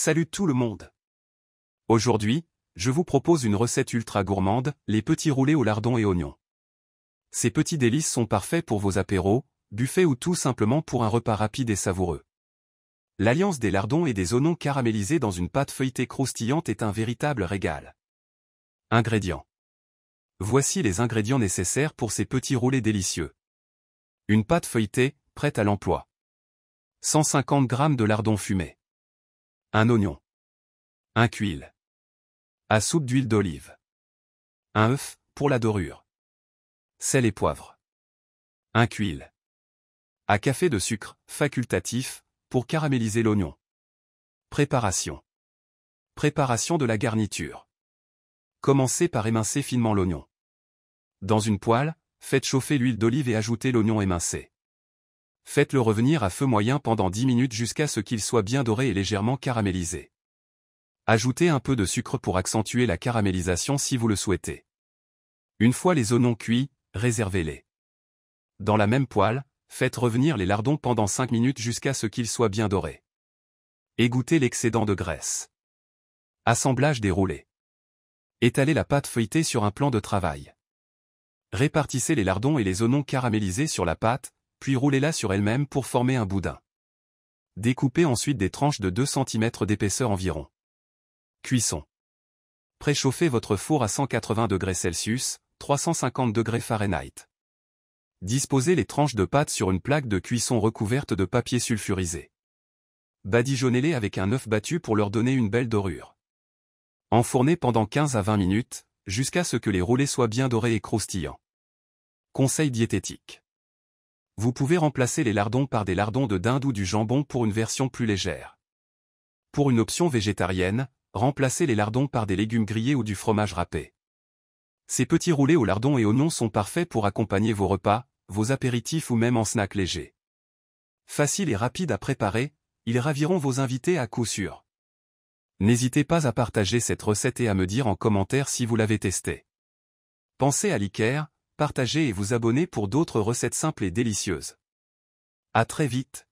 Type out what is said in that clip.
Salut tout le monde! Aujourd'hui, je vous propose une recette ultra gourmande, les petits roulés au lardon et oignons. Ces petits délices sont parfaits pour vos apéros, buffets ou tout simplement pour un repas rapide et savoureux. L'alliance des lardons et des oignons caramélisés dans une pâte feuilletée croustillante est un véritable régal. Ingrédients. Voici les ingrédients nécessaires pour ces petits roulés délicieux. Une pâte feuilletée, prête à l'emploi. 150 g de lardons fumés. Un oignon. Un huile. À soupe d'huile d'olive. Un œuf, pour la dorure. Sel et poivre. Un huile. À café de sucre, facultatif, pour caraméliser l'oignon. Préparation. Préparation de la garniture. Commencez par émincer finement l'oignon. Dans une poêle, faites chauffer l'huile d'olive et ajoutez l'oignon émincé. Faites-le revenir à feu moyen pendant 10 minutes jusqu'à ce qu'il soit bien doré et légèrement caramélisé. Ajoutez un peu de sucre pour accentuer la caramélisation si vous le souhaitez. Une fois les oignons cuits, réservez-les. Dans la même poêle, faites revenir les lardons pendant 5 minutes jusqu'à ce qu'ils soient bien dorés. Égouttez l'excédent de graisse. Assemblage des roulés. Étalez la pâte feuilletée sur un plan de travail. Répartissez les lardons et les oignons caramélisés sur la pâte, puis roulez-la sur elle-même pour former un boudin. Découpez ensuite des tranches de 2 cm d'épaisseur environ. Cuisson. Préchauffez votre four à 180°C, 350°F. Disposez les tranches de pâte sur une plaque de cuisson recouverte de papier sulfurisé. Badigeonnez-les avec un œuf battu pour leur donner une belle dorure. Enfournez pendant 15 à 20 minutes, jusqu'à ce que les roulés soient bien dorés et croustillants. Conseil diététique. Vous pouvez remplacer les lardons par des lardons de dinde ou du jambon pour une version plus légère. Pour une option végétarienne, remplacez les lardons par des légumes grillés ou du fromage râpé. Ces petits roulés au lardon et oignons sont parfaits pour accompagner vos repas, vos apéritifs ou même en snack léger. Facile et rapide à préparer, ils raviront vos invités à coup sûr. N'hésitez pas à partager cette recette et à me dire en commentaire si vous l'avez testée. Pensez à liker, partager et vous abonner pour d'autres recettes simples et délicieuses. À très vite!